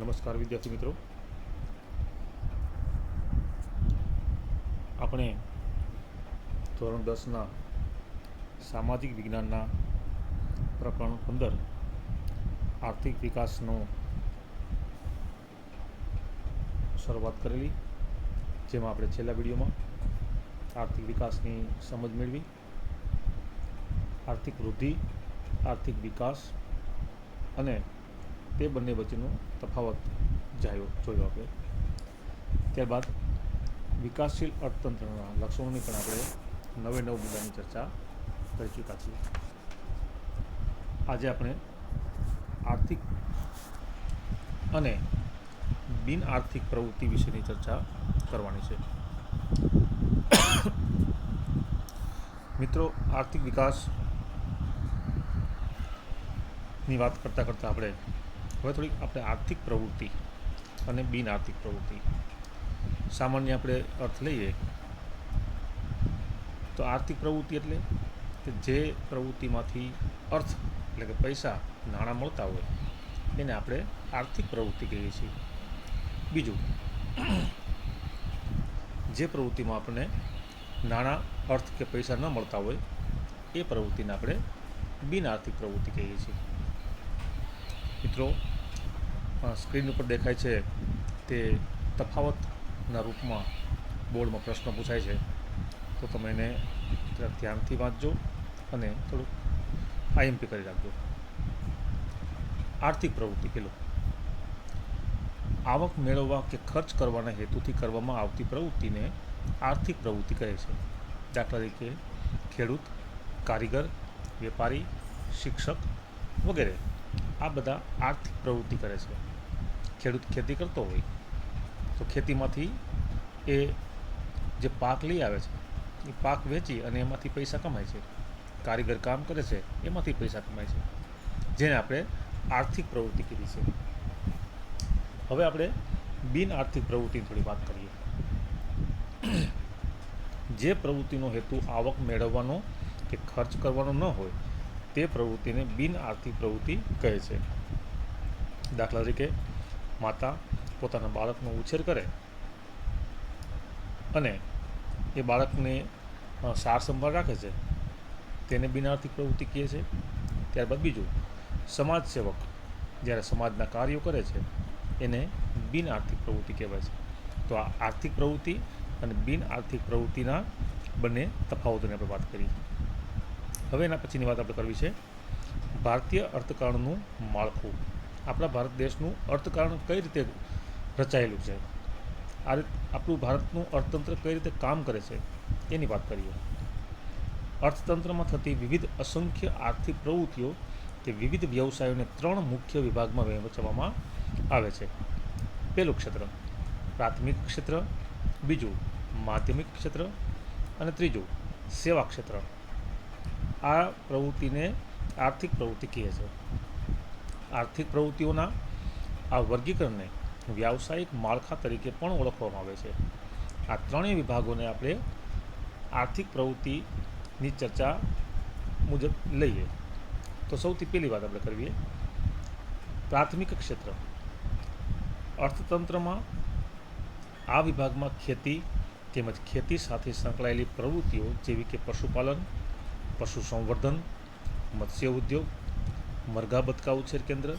નમસ્કાર વિદ્યાર્થી મિત્રો, આપણે ધોરણ 10ના સામાજિક વિજ્ઞાનના પ્રકરણ 15 આર્થિક વિકાસનો શરૂઆત કરેલી, જેમાં આપણે છેલ્લા વિડીયોમાં આર્થિક વિકાસની સમજ મેળવી, આર્થિક વૃદ્ધિ, આર્થિક વિકાસ અને તે બંને વચ્ચેનો તફાવત જોયો આપણે. ત્યારબાદ વિકાસશીલ અર્થતંત્રના લક્ષણોની પણ આપણે નવે નવ મુદ્દાની ચર્ચા કરી ચૂક્યા છીએ. આજે આપણે આર્થિક અને બિન આર્થિક પ્રવૃત્તિ વિશેની ચર્ચા કરવાની છે. મિત્રો, આર્થિક વિકાસની વાત કરતાં કરતાં આપણે હવે થોડીક આર્થિક પ્રવૃત્તિ અને બિન આર્થિક પ્રવૃત્તિ સામાન્ય આપણે અર્થ લઈએ તો આર્થિક પ્રવૃત્તિ એટલે કે જે પ્રવૃત્તિમાંથી અર્થ એટલે કે પૈસા, નાણાં મળતા હોય એને આપણે આર્થિક પ્રવૃત્તિ કહીએ છીએ. બીજું, જે પ્રવૃત્તિમાં આપણને નાણાં, અર્થ કે પૈસા ન મળતા હોય એ પ્રવૃત્તિને આપણે બિન આર્થિક પ્રવૃત્તિ કહીએ છીએ. મિત્રો, સ્ક્રીન ઉપર દેખાય છે તે તફાવતના રૂપમાં બોર્ડમાં પ્રશ્ન પૂછાય છે, તો તમે એને ધ્યાનથી વાંચજો અને થોડુંક આઈએમપી કરી રાખજો. આર્થિક પ્રવૃત્તિ પેલો, આવક મેળવવા કે ખર્ચ કરવાના હેતુથી કરવામાં આવતી પ્રવૃત્તિને આર્થિક પ્રવૃત્તિ કહે છે. દાખલા તરીકે ખેડૂત, કારીગર, વેપારી, શિક્ષક વગેરે આ બધા આર્થિક પ્રવૃત્તિ કરે છે. ખેડૂત ખેતી કરતો હોય તો ખેતીમાંથી એ જે પાક લઈ આવે છે એ પાક વેચી અને એમાંથી પૈસા કમાય છે. કારીગર કામ કરે છે, એમાંથી પૈસા કમાય છે, જેને આપણે આર્થિક પ્રવૃત્તિ કીધી છે. હવે આપણે બિન આર્થિક પ્રવૃત્તિની થોડી વાત કરીએ. જે પ્રવૃત્તિનો હેતુ આવક મેળવવાનો કે ખર્ચ કરવાનો ન હોય તે પ્રવૃત્તિને બિન આર્થિક પ્રવૃત્તિ કહે છે. દાખલા તરીકે માતા પોતાના બાળકનો ઉછેર કરે અને એ બાળકને સાર સંભાળ રાખે છે, તેને બિન આર્થિક પ્રવૃત્તિ કહે છે. ત્યારબાદ બીજું, સમાજ સેવક જ્યારે સમાજના કાર્યો કરે છે એને બિન આર્થિક પ્રવૃત્તિ કહેવાય છે. તો આ આર્થિક પ્રવૃત્તિ અને બિન આર્થિક પ્રવૃત્તિના બંને તફાવતોની આપણે વાત કરી. હવે એના પછીની વાત આપણે કરવી છે ભારતીય અર્થકારણનું માળખું. આપણા ભારત દેશનું અર્થકારણ કઈ રીતે રચાયેલું છે, આપણું ભારતનું અર્થતંત્ર કઈ રીતે કામ કરે છે એની વાત કરીએ. અર્થતંત્રમાં થતી વિવિધ અસંખ્ય આર્થિક પ્રવૃત્તિઓ કે વિવિધ વ્યવસાયોને 3 મુખ્ય વિભાગમાં વહેંચવામાં આવે છે. પહેલું ક્ષેત્ર પ્રાથમિક ક્ષેત્ર, બીજું માધ્યમિક ક્ષેત્ર અને ત્રીજું સેવા ક્ષેત્ર. આ પ્રવૃત્તિને આર્થિક પ્રવૃત્તિ કહે છે. આર્થિક પ્રવૃત્તિઓના આ વર્ગીકરણને વ્યાવસાયિક માળખા તરીકે પણ ઓળખવામાં આવે છે. આ ત્રણેય વિભાગોને આપણે આર્થિક પ્રવૃત્તિની ચર્ચા મુજબ લઈએ તો સૌથી પહેલી વાત આપણે કરવીએ પ્રાથમિક ક્ષેત્ર. અર્થતંત્રમાં આ વિભાગમાં ખેતી તેમજ ખેતી સાથે સંકળાયેલી પ્રવૃત્તિઓ જેવી કે પશુપાલન, પશુ સંવર્ધન, મત્સ્ય ઉદ્યોગ, મરઘા બતકા ઉછેર કેન્દ્ર,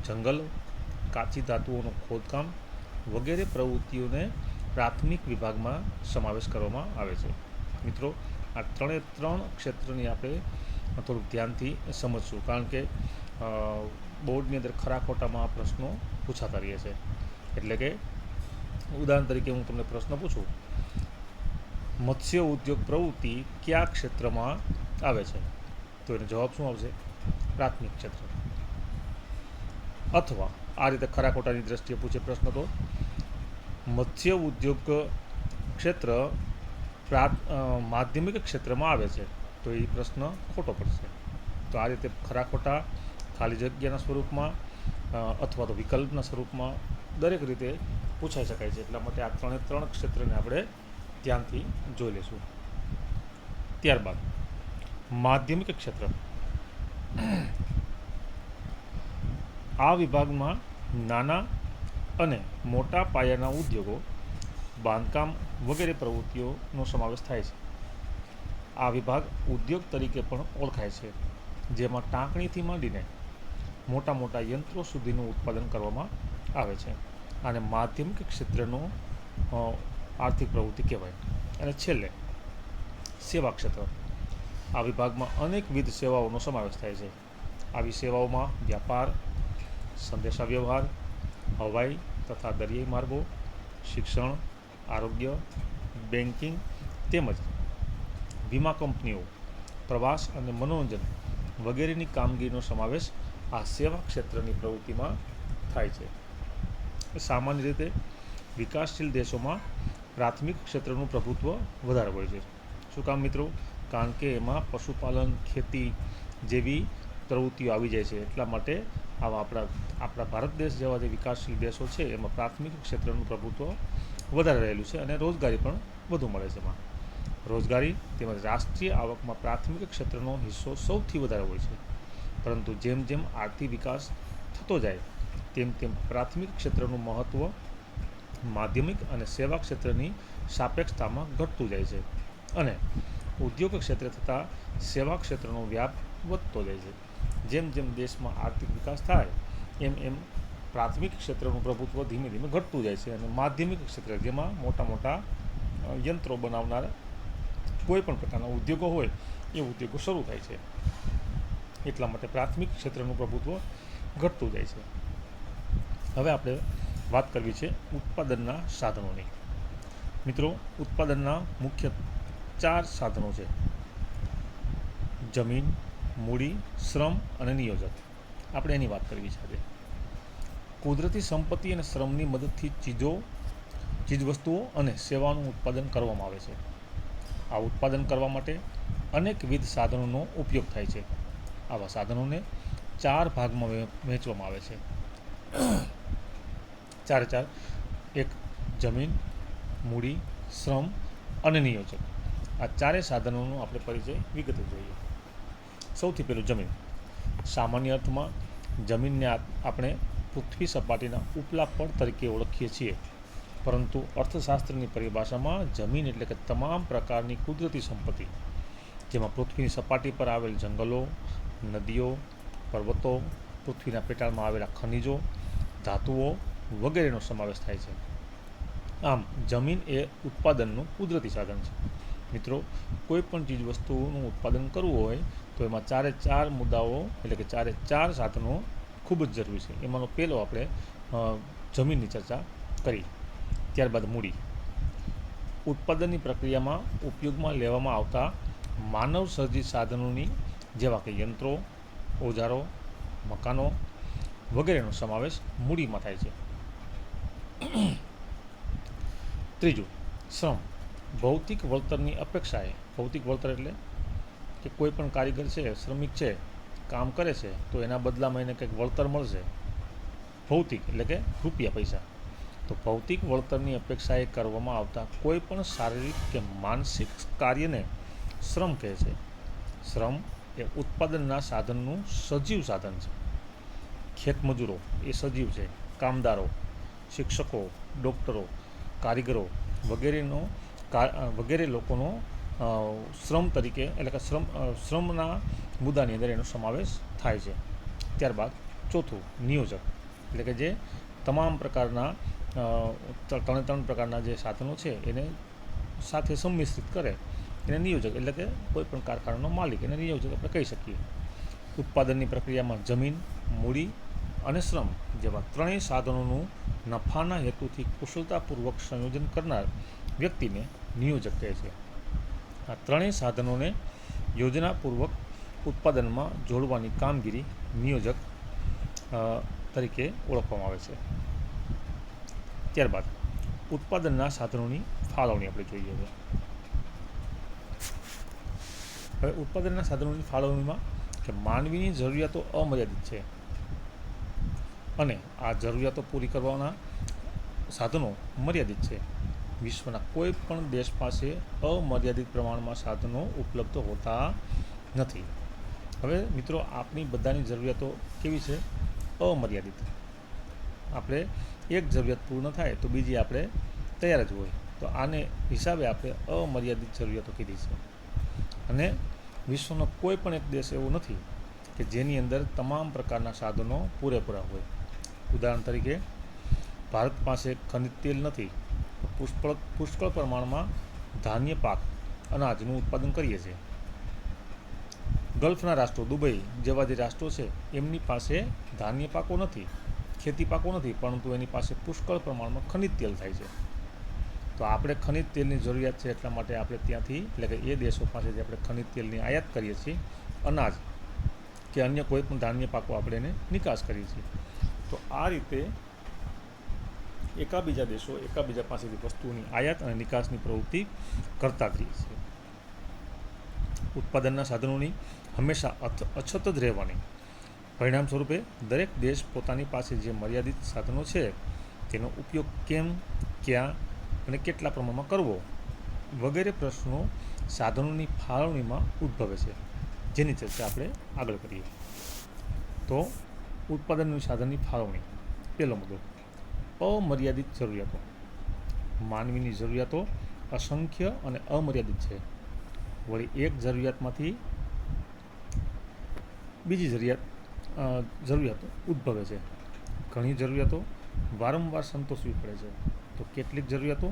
જંગલ, કાચી ધાતુઓનું ખોદકામ વગેરે પ્રવૃત્તિઓને પ્રાથમિક વિભાગમાં સમાવેશ કરવામાં આવે છે. મિત્રો, આ 3 ક્ષેત્રની આપણે થોડુંક ધ્યાનથી સમજશું, કારણ કે બોર્ડની અંદર ખરા ખોટામાં આ પ્રશ્નો પૂછાતા રહે છે. એટલે કે ઉદાહરણ તરીકે હું તમને પ્રશ્ન પૂછું, મત્સ્ય ઉદ્યોગ પ્રવૃત્તિ કયા ક્ષેત્રમાં આવે છે, તો એનો જવાબ શું આવશે? પ્રાથમિક ક્ષેત્ર. અથવા આ રીતે ખરા ખોટાની દ્રષ્ટિએ પૂછે પ્રશ્ન તો મત્સ્ય ઉદ્યોગ ક્ષેત્ર માધ્યમિક ક્ષેત્રમાં આવે છે, તો એ પ્રશ્ન ખોટો પડશે. તો આ રીતે ખરા ખોટા, ખાલી જગ્યાના સ્વરૂપમાં અથવા તો વિકલ્પના સ્વરૂપમાં દરેક રીતે પૂછાઈ શકાય છે. એટલા માટે આ 3 ક્ષેત્રને આપણે ધ્યાનથી જોઈ લઈશું. ત્યારબાદ માધ્યમિક ક્ષેત્ર. આ વિભાગમાં નાના અને મોટા પાયાના ઉદ્યોગો, બાંધકામ વગેરે પ્રવૃત્તિઓનો સમાવેશ થાય છે. આ વિભાગ ઉદ્યોગ તરીકે પણ ઓળખાય છે, જેમાં ટાંકણીથી માંડીને મોટા મોટા યંત્રો સુધીનું ઉત્પાદન કરવામાં આવે છે. આને માધ્યમિક ક્ષેત્રનો આર્થિક પ્રવૃત્તિ કહેવાય. અને છેલ્લે સેવા ક્ષેત્ર. આ વિભાગમાં અનેકવિધ સેવાઓનો સમાવેશ થાય છે. આવી સેવાઓમાં વ્યાપાર, સંદેશાવ્યવહાર, હવાઈ તથા દરિયાઈ માર્ગો, શિક્ષણ, આરોગ્ય, બેન્કિંગ તેમજ વીમા કંપનીઓ, પ્રવાસ અને મનોરંજન વગેરેની કામગીરીનો સમાવેશ આ સેવા ક્ષેત્રની પ્રવૃત્તિમાં થાય છે. સામાન્ય રીતે વિકાસશીલ દેશોમાં પ્રાથમિક ક્ષેત્રનું પ્રભુત્વ વધારે હોય છે. શું કામ મિત્રો? કારણ કે એમાં પશુપાલન, ખેતી જેવી પ્રવૃત્તિઓ આવી જાય છે. એટલા માટે આવા આપણા ભારત દેશ જેવા જે વિકાસશીલ દેશો છે એમાં પ્રાથમિક ક્ષેત્રનું પ્રભુત્વ વધારે રહેલું છે અને રોજગારી પણ વધુ મળે છે. એમાં રોજગારી તેમજ રાષ્ટ્રીય આવકમાં પ્રાથમિક ક્ષેત્રનો હિસ્સો સૌથી વધારે હોય છે. પરંતુ જેમ જેમ આર્થિક વિકાસ થતો જાય તેમ તેમ પ્રાથમિક ક્ષેત્રનું મહત્ત્વ માધ્યમિક અને સેવા ક્ષેત્રની સાપેક્ષતામાં ઘટતું જાય છે અને ઉદ્યોગ ક્ષેત્રે થતાં સેવા ક્ષેત્રનો વ્યાપ વધતો જાય છે. જેમ જેમ દેશમાં આર્થિક વિકાસ થાય એમ એમ પ્રાથમિક ક્ષેત્રનું પ્રભુત્વ ધીમે ધીમે ઘટતું જાય છે અને માધ્યમિક ક્ષેત્ર, જેમાં મોટા મોટા યંત્રો બનાવનારા કોઈ પણ પ્રકારના ઉદ્યોગો હોય એ ઉદ્યોગો શરૂ થાય છે. એટલા માટે પ્રાથમિક ક્ષેત્રનું પ્રભુત્વ ઘટતું જાય છે. હવે આપણે વાત કરવી છે ઉત્પાદનના સાધનોની. મિત્રો, ઉત્પાદનના મુખ્ય 4 સાધનો છે: જમીન, મૂડી, શ્રમ અને નિયોજક. આપણે એની વાત કરવી છે આજે. કુદરતી સંપત્તિ અને શ્રમની મદદથી ચીજવસ્તુઓ અને સેવાનું ઉત્પાદન કરવામાં આવે છે. આ ઉત્પાદન કરવા માટે અનેકવિધ સાધનોનો ઉપયોગ થાય છે. આવા સાધનોને 4 ભાગમાં વહેંચવામાં આવે છે. ચારે ચાર. એક, જમીન, મૂડી, શ્રમ અને નિયોજક. આ ચારેય સાધનોનો આપણે પરિચય વિગતે જોઈએ. સૌથી પહેલું જમીન. સામાન્ય અર્થમાં જમીનને આપણે પૃથ્વી સપાટીના ઉપલા પડ તરીકે ઓળખીએ છીએ, પરંતુ અર્થશાસ્ત્રની પરિભાષામાં જમીન એટલે કે તમામ પ્રકારની કુદરતી સંપત્તિ, જેમાં પૃથ્વીની સપાટી પર આવેલ જંગલો, નદીઓ, પર્વતો, પૃથ્વીના પેટાળમાં આવેલા ખનિજો, ધાતુઓ વગેરેનો સમાવેશ થાય છે. આમ જમીન એ ઉત્પાદનનું કુદરતી સાધન છે. મિત્રો, કોઈ પણ ચીજ વસ્તુનું ઉત્પાદન કરવું હોય તો એમાં 4 મુદ્દાઓ એટલે કે 4 સાધનો ખૂબ જ જરૂરી છે. એમાંનો પહેલો આપણે જમીનની ચર્ચા કરી. ત્યારબાદ મૂડી. ઉત્પાદનની પ્રક્રિયામાં ઉપયોગમાં લેવામાં આવતા માનવ સર્જિત સાધનોની, જેવા કે યંત્રો, ઓજારો, મકાનો વગેરેનો સમાવેશ મૂડીમાં થાય છે. ત્રીજું, શ્રમ. ભૌતિક વળતરની અપેક્ષાએ, ભૌતિક વળતર એટલે કે કોઈ પણ કારીગર છે, શ્રમિક છે, કામ કરે છે તો એના બદલામાં એને કંઈક વળતર મળશે. ભૌતિક એટલે કે રૂપિયા, પૈસા. તો ભૌતિક વળતરની અપેક્ષાએ કરવામાં આવતા કોઈ પણ શારીરિક કે માનસિક કાર્યને શ્રમ કહે છે. શ્રમ એ ઉત્પાદનના સાધનનું સજીવ સાધન છે. ખેતમજૂરો એ સજીવ છે. કામદારો, શિક્ષકો, ડૉક્ટરો, કારીગરો વગેરે લોકોનો શ્રમ તરીકે એટલે કે શ્રમના મુદ્દાની અંદર એનો સમાવેશ થાય છે. ત્યારબાદ ચોથું, નિયોજક. એટલે કે જે તમામ પ્રકારના 3 પ્રકારના જે સાધનો છે એને સાથે સંમિશ્રિત કરે એને નિયોજક, એટલે કે કોઈ પણ કારખાનાનો માલિક, એને નિયોજક આપણે કહી શકીએ. ઉત્પાદનની પ્રક્રિયામાં જમીન, મૂડી અને શ્રમ જેવા 3 સાધનોનું નફાના હેતુથી કુશળતાપૂર્વક સંયોજન કરનાર વ્યક્તિને નિયોજક કહે છે. આ 3 સાધનોને યોજનાપૂર્વક ઉત્પાદનમાં જોડવાની કામગીરી નિયોજક તરીકે ઓળખવામાં આવે છે. ત્યારબાદ ઉત્પાદનના સાધનોની ફાળવણી આપણે જોઈએ. હવે ઉત્પાદનના સાધનોની ફાળવણીમાં કે માનવીની જરૂરિયાતો અમર્યાદિત છે અને આ જરૂરિયાતો પૂરી કરવાના સાધનો મર્યાદિત છે. વિશ્વના કોઈ પણ દેશ પાસે અમર્યાદિત પ્રમાણમાં સાધનો ઉપલબ્ધ હોતા નથી. હવે મિત્રો, આપણી બધાની જરૂરિયાતો કેવી છે? અમર્યાદિત. આપણે એક જરૂરિયાત પૂર્ણ થાય તો બીજી આપણે તૈયાર જ હોય. તો આને હિસાબે આપણે અમર્યાદિત જરૂરિયાતો કીધી છે. અને વિશ્વનો કોઈ પણ એક દેશ એવો નથી કે જેની અંદર તમામ પ્રકારના સાધનો પૂરેપૂરા હોય. ઉદાહરણ તરીકે ભારત પાસે ખનિજ તેલ નથી, પુષ્કળ પ્રમાણમાં ધાન્ય પાક અનાજનું ઉત્પાદન કરીએ છીએ. ગલ્ફના રાષ્ટ્રો, દુબઈ જેવા જે રાષ્ટ્રો છે એમની પાસે ધાન્ય પાકો નથી, ખેતી પાકો નથી, પરંતુ એની પાસે પુષ્કળ પ્રમાણમાં ખનિજ તેલ થાય છે. તો આપણે ખનિજ તેલની જરૂરિયાત છે એટલા માટે આપણે ત્યાંથી, એટલે કે એ દેશો પાસેથી આપણે ખનિજ તેલની આયાત કરીએ છીએ, અનાજ કે અન્ય કોઈ પણ ધાન્ય પાકો આપણે એને નિકાસ કરીએ છીએ. તો આ રીતે એકાબીજા દેશો એકાબીજા પાસેથી વસ્તુઓની આયાત અને નિકાસની પ્રવૃત્તિ કરતા જ રહીએ છીએ. ઉત્પાદનના સાધનોની હંમેશા અછત જ રહેવાની. પરિણામ સ્વરૂપે દરેક દેશ પોતાની પાસે જે મર્યાદિત સાધનો છે તેનો ઉપયોગ કેમ, ક્યાં અને કેટલા પ્રમાણમાં કરવો વગેરે પ્રશ્નો સાધનોની ફાળવણીમાં ઉદ્ભવે છે, જેની ચર્ચા આપણે આગળ કરીએ. તો ઉત્પાદનની સાધનની ફાળવણી. પહેલો મુદ્દો, અમર્યાદિત જરૂરિયાતો. માનવીની જરૂરિયાતો અસંખ્ય અને અમર્યાદિત છે. વળી એક જરૂરિયાતમાંથી બીજી જરૂરિયાતો ઉદ્ભવે છે. ઘણી જરૂરિયાતો વારંવાર સંતોષવી પડે છે, તો કેટલીક જરૂરિયાતો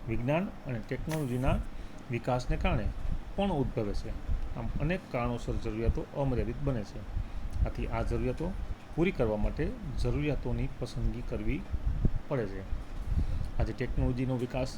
વિજ્ઞાન અને ટેકનોલોજીના વિકાસને કારણે પણ ઉદ્ભવે છે. આમ અનેક કારણોસર જરૂરિયાતો અમર્યાદિત બને છે. આથી આ જરૂરિયાતો પૂરી કરવા માટે જરૂરિયાતોની પસંદગી કરવી પડે છે. આજે ટેકનોલોજીનો વિકાસ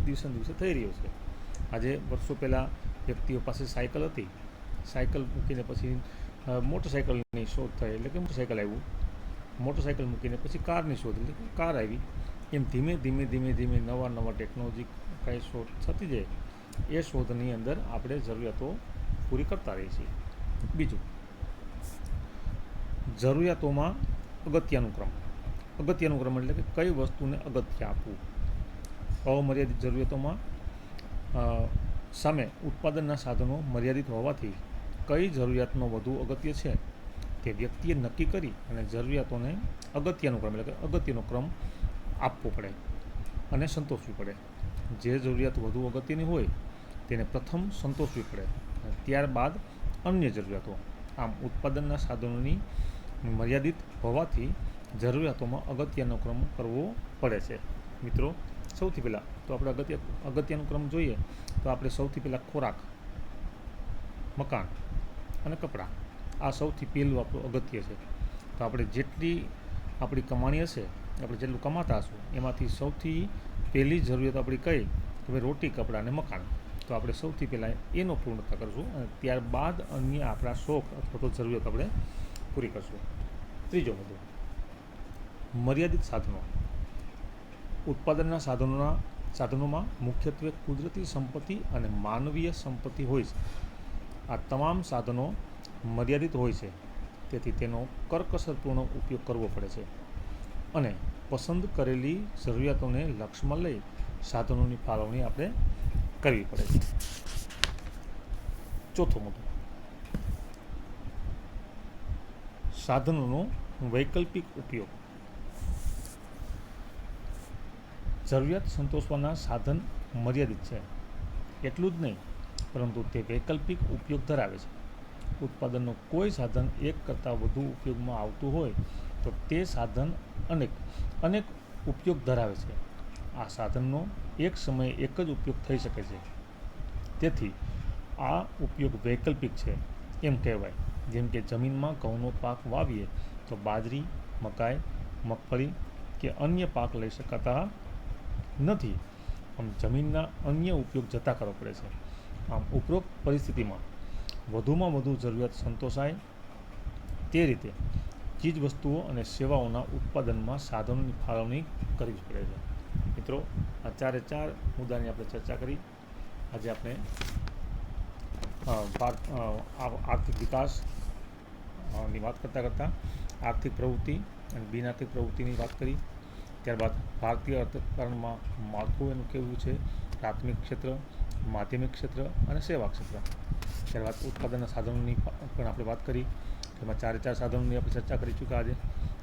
દિવસે દિવસે થઈ રહ્યો છે. આજે વર્ષો પહેલાં વ્યક્તિઓ પાસે સાયકલ હતી, સાયકલ મૂકીને પછી મોટરસાયકલની શોધ થઈ, એટલે કે મોટરસાયકલ આવ્યું, મોટરસાયકલ મૂકીને પછી કારની શોધ, એટલે કે કાર આવી. એમ ધીમે ધીમે નવા ટેકનોલોજી કાંઈ શોધ થતી જાય, એ શોધની અંદર આપણે જરૂરિયાતો પૂરી કરતા રહીએ છીએ. બીજું, જરૂરિયાતોમાં અગત્યનું ક્રમ. અગત્યનું ક્રમ એટલે કે કઈ વસ્તુને અગત્ય આપવું. અમર્યાદિત જરૂરિયાતોમાં સામે ઉત્પાદનના સાધનો મર્યાદિત હોવાથી કઈ જરૂરિયાતનો વધુ અગત્ય છે તે વ્યક્તિએ નક્કી કરી અને જરૂરિયાતોને અગત્યનો ક્રમ આપવો પડે અને સંતોષવી પડે. જે જરૂરિયાત વધુ અગત્યની હોય તેને પ્રથમ સંતોષવી પડે અને ત્યારબાદ અન્ય જરૂરિયાતો. આમ ઉત્પાદનના સાધનોની મર્યાદિત હોવાથી જરૂરિયાતોમાં અગત્યનો ક્રમ કરવો પડે છે. મિત્રો, સૌથી પહેલાં તો આપણે અગત્યનો ક્રમ જોઈએ તો આપણે સૌથી પહેલાં ખોરાક, મકાન અને કપડાં, આ સૌથી પહેલું આપણું અગત્ય છે. તો આપણે જેટલી આપણી કમાણી હશે, આપણે જેટલું કમાતા હશું, એમાંથી સૌથી પહેલી જરૂરિયાત આપણી કઈ કે ભાઈ રોટી, કપડાં અને મકાન. તો આપણે સૌથી પહેલાં એનો પૂર્ણતા કરશું અને ત્યારબાદ અન્ય આપણા શોખ અથવા તો જરૂરિયાત આપણે પૂરી કરશું. ત્રીજો મુદ્દો, મર્યાદિત સાધનો. ઉત્પાદનના સાધનોમાં મુખ્યત્વે કુદરતી સંપત્તિ અને માનવીય સંપત્તિ હોય છે. આ તમામ સાધનો મર્યાદિત હોય છે, તેથી તેનો કરકસરપૂર્ણ ઉપયોગ કરવો પડે છે અને પસંદ કરેલી જરૂરિયાતોને લક્ષ્યમાં લઈ સાધનોની ફાળવણી આપણે કરવી પડે છે. ચોથો મુદ્દો, સાધનોનો વૈકલ્પિક ઉપયોગ. જરૂરિયાત સંતોષવાના સાધન મર્યાદિત છે, એટલું જ નહીં પરંતુ તે વૈકલ્પિક ઉપયોગ ધરાવે છે. ઉત્પાદનનું કોઈ સાધન એક કરતાં વધુ ઉપયોગમાં આવતું હોય તો તે સાધન અનેક ઉપયોગ ધરાવે છે. આ સાધનનો એક સમયે એક જ ઉપયોગ થઈ શકે છે, તેથી આ ઉપયોગ વૈકલ્પિક છે એમ કહેવાય. જેમ કે જમીનમાં ઘઉંનો પાક વાવીએ તો બાજરી, મકાઈ, મગફળી કે અન્ય પાક લઈ શકાતા નથી. આમ જમીનના અન્ય ઉપયોગ જતા કરવો પડે છે. આમ ઉપરોક્ત પરિસ્થિતિમાં વધુમાં વધુ જરૂરિયાત સંતોષાય તે રીતે ચીજ વસ્તુઓ અને સેવાઓના ઉત્પાદનમાં સાધનોની ફાળવણી કરવી પડે છે. મિત્રો, આ ચારે ચાર મુદ્દાની આપણે ચર્ચા કરી. આજે આપણે આર્થિક વિકાસની વાત કરતાં આર્થિક પ્રવૃત્તિ અને બિનઆર્થિક પ્રવૃત્તિની વાત કરી. ત્યારબાદ ભારતીય અર્થકારણમાં માળખું એનું કેવું છે, પ્રાથમિક ક્ષેત્ર, માધ્યમિક ક્ષેત્ર અને સેવા ક્ષેત્ર. ત્યારબાદ ઉત્પાદનના સાધનોની પણ આપણે વાત કરી. તેમાં ચારે ચાર સાધનોની આપણે ચર્ચા કરી ચૂક્યા આજે: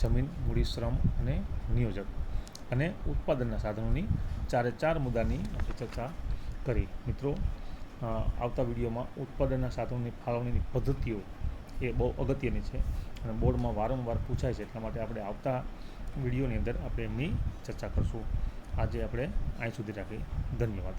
જમીન, મૂડી, શ્રમ અને નિયોજક. અને ઉત્પાદનના સાધનોની ચારે ચાર મુદ્દાની આપણે ચર્ચા કરી. મિત્રો, આવતા વિડીયોમાં ઉત્પાદનના સાધનોની ફાળવણીની પદ્ધતિઓ એ બહુ અગત્યની છે અને બોર્ડમાં વારંવાર પૂછાય છે, એટલા માટે આપણે આવતા વિડીયોની અંદર આપણે એમની ચર્ચા કરશું. આજે આપણે અહીં સુધી રાખીએ. ધન્યવાદ.